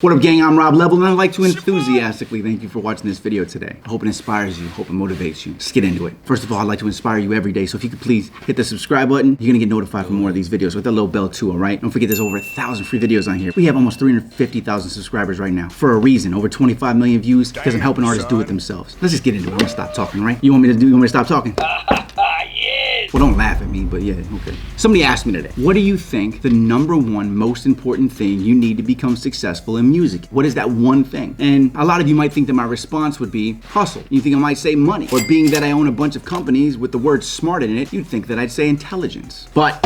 What up, gang? I'm Rob Level, and I'd like to enthusiastically thank you for watching this video today. I hope it inspires you, hope it motivates you. Let's get into it. First of all, I'd like to inspire you every day, so if you could please hit the subscribe button, you're gonna get notified for more of these videos with that little bell too, all right? Don't forget there's over 1,000 free videos on here. We have almost 350,000 subscribers right now, for a reason. Over 25 million views, because I'm helping artists do it themselves. Let's just get into it. I'm gonna stop talking, right? You want me to stop talking? Well, don't laugh at me, but yeah, okay. Somebody asked me today, what do you think the #1 most important thing you need to become successful in music? What is that one thing? And a lot of you might think that my response would be hustle. You think I might say money. Or being that I own a bunch of companies with the word smart in it, you'd think that I'd say intelligence. But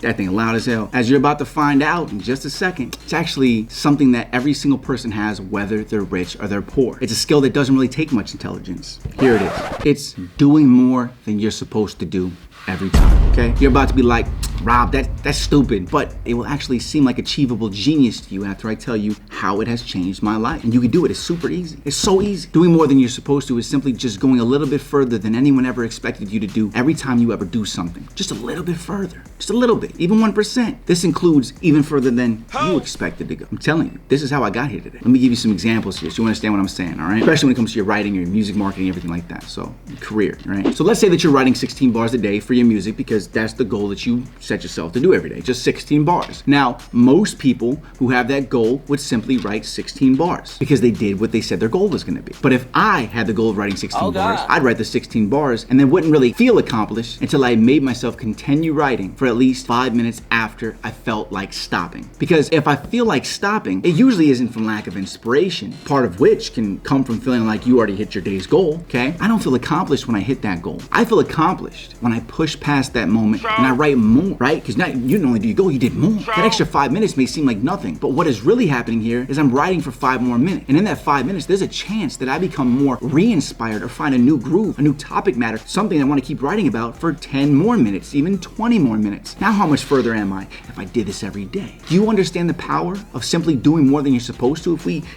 that thing loud as hell. As you're about to find out in just a second, it's actually something that every single person has, whether they're rich or they're poor. It's a skill that doesn't really take much intelligence. Here it is. It's doing more than you're supposed to do every time, okay? You're about to be like, Rob, that's stupid, but it will actually seem like achievable genius to you after I tell you how it has changed my life. And you can do it, it's super easy. It's so easy. Doing more than you're supposed to is simply just going a little bit further than anyone ever expected you to do every time you ever do something. Just a little bit further, just a little bit, even 1%. This includes even further than you expected to go. I'm telling you, this is how I got here today. Let me give you some examples here so you understand what I'm saying, all right? Especially when it comes to your writing, your music marketing, everything like that. So, career, right? So let's say that you're writing 16 bars a day for your music because that's the goal that you set yourself to do every day, just 16 bars. Now, most people who have that goal would simply write 16 bars because they did what they said their goal was gonna be. But if I had the goal of writing 16 bars, I'd write the 16 bars and then wouldn't really feel accomplished until I made myself continue writing for at least 5 minutes after I felt like stopping. Because if I feel like stopping, it usually isn't from lack of inspiration, part of which can come from feeling like you already hit your day's goal, okay? I don't feel accomplished when I hit that goal. I feel accomplished when I push past that moment and I write more, right? Because now you didn't only do your goal, you did more. That extra 5 minutes may seem like nothing, but what is really happening here is I'm writing for 5 more minutes. And in that 5 minutes, there's a chance that I become more re-inspired or find a new groove, a new topic matter, something I want to keep writing about for 10 more minutes, even 20 more minutes. Now how much further am I if I did this every day? Do you understand the power of simply doing more than you're supposed to?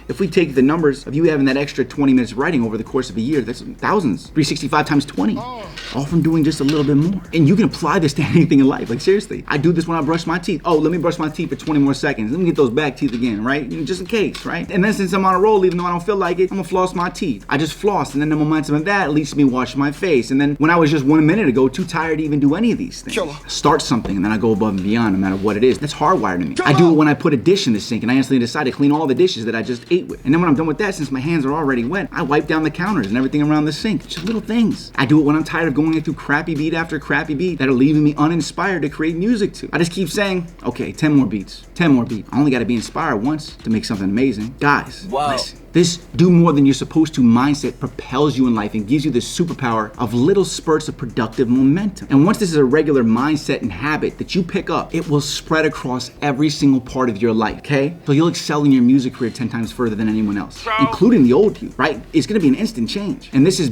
If we take the numbers of you having that extra 20 minutes of writing over the course of a year, that's thousands, 365 times 20, all from doing just a little bit more. And you can apply this to anything in life. Like seriously, I do this when I brush my teeth. Oh, let me brush my teeth for 20 more seconds. Let me get those back teeth again, right? Just in case, right? And then since I'm on a roll, even though I don't feel like it, I'm gonna floss my teeth. I just floss, and then the momentum of that leads to me washing my face. And then when I was just 1 minute ago, too tired to even do any of these things. Start something, and then I go above and beyond no matter what it is. That's hardwired in me. I do it when I put a dish in the sink, and I instantly decide to clean all the dishes that I just ate with. And then when I'm done with that, since my hands are already wet, I wipe down the counters and everything around the sink. Just little things. I do it when I'm tired of going through crappy beat after crappy beat that are leaving me uninspired to create music to. I just keep saying, okay, 10 more beats, 10 more beats. I only gotta be inspired once to make something amazing. Guys, listen. This do more than you're supposed to mindset propels you in life and gives you the superpower of little spurts of productive momentum. And once this is a regular mindset and habit that you pick up, it will spread across every single part of your life, okay? So you'll excel in your music career 10 times further than anyone else, including the old you, right? It's gonna be an instant change. And this is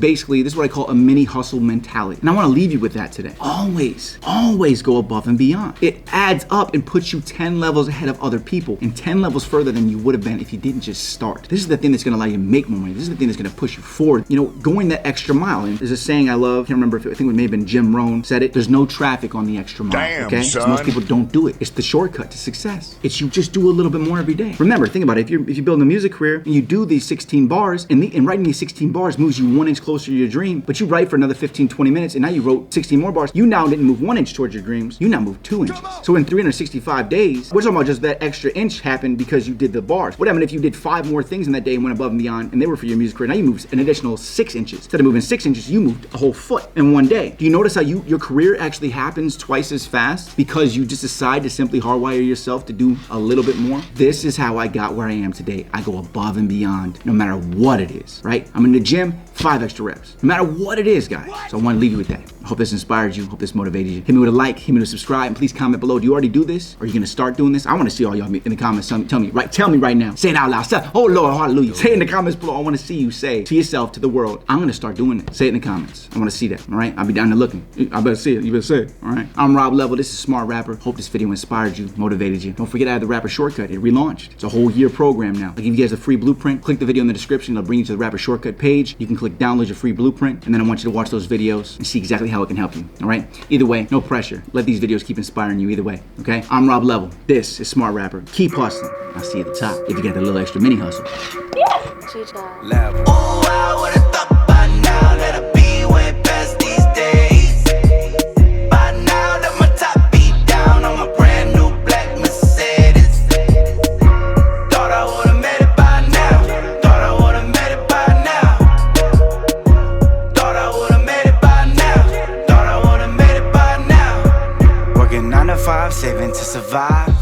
what I call a mini hustle mentality. And I wanna leave you with that today. Always go above and beyond. It adds up and puts you 10 levels ahead of other people and 10 levels further than you would have been if you didn't just start. This is the thing that's gonna allow you to make more money. This is the thing that's gonna push you forward. You know, going that extra mile. And there's a saying I love, I can't remember, I think it may have been Jim Rohn said it, there's no traffic on the extra mile. Damn, okay? son. So most people don't do it. It's the shortcut to success. It's you just do a little bit more every day. Remember, think about it. If you build a music career and you do these 16 bars, and writing these 16 bars moves you 1 inch closer to your dream, but you write for another 15, 20 minutes, and now you wrote 16 more bars, you now didn't move 1 inch towards your dreams, you now moved 2 inches. So in 365 days, we're talking about just that extra inch happened because you did the bars. What happened if you did 5 more things in that day and went above and beyond, and they were for your music career? Now you moved an additional 6 inches. Instead of moving 6 inches, you moved a whole foot in 1 day. Do you notice how your career actually happens twice as fast because you just decide to simply hardwire yourself to do a little bit more? This is how I got where I am today. I go above and beyond no matter what it is, right? I'm in the gym, 5 extra reps. No matter what it is, guys. So I want to leave you with that. I hope this inspired you. Hope this motivated you. Hit me with a like, hit me with a subscribe, and please comment below. Do you already do this? Or are you gonna start doing this? I want to see all y'all in the comments. Tell me right now. Say it out loud. Oh Lord, hallelujah. Please say in the comments below. I want to see you say to yourself, to the world, I'm gonna start doing it. Say it in the comments. I want to see that. All right, I'll be down there looking. I better see it. You better say it. All right. I'm Rob Level. This is Smart Rapper. Hope this video inspired you, motivated you. Don't forget I have the Rapper Shortcut. It relaunched. It's a whole year program now. I'll give you guys a free blueprint. Click the video in the description. It'll bring you to the Rapper Shortcut page. You can click download your free blueprint, and then I want you to watch those videos and see exactly how it can help you. All right. Either way, no pressure. Let these videos keep inspiring you. Either way. Okay. I'm Rob Level. This is Smart Rapper. Keep hustling. I'll see you at the top if you got that little extra mini hustle. Level. Ooh, I would've thought by now that I'd be way past these days. By now that my top be down on my brand new black Mercedes. Thought I would've made it by now. Thought I would've made it by now. Thought I would've made it by now. Thought I would've made it by now. Working 9 to 5, saving to survive.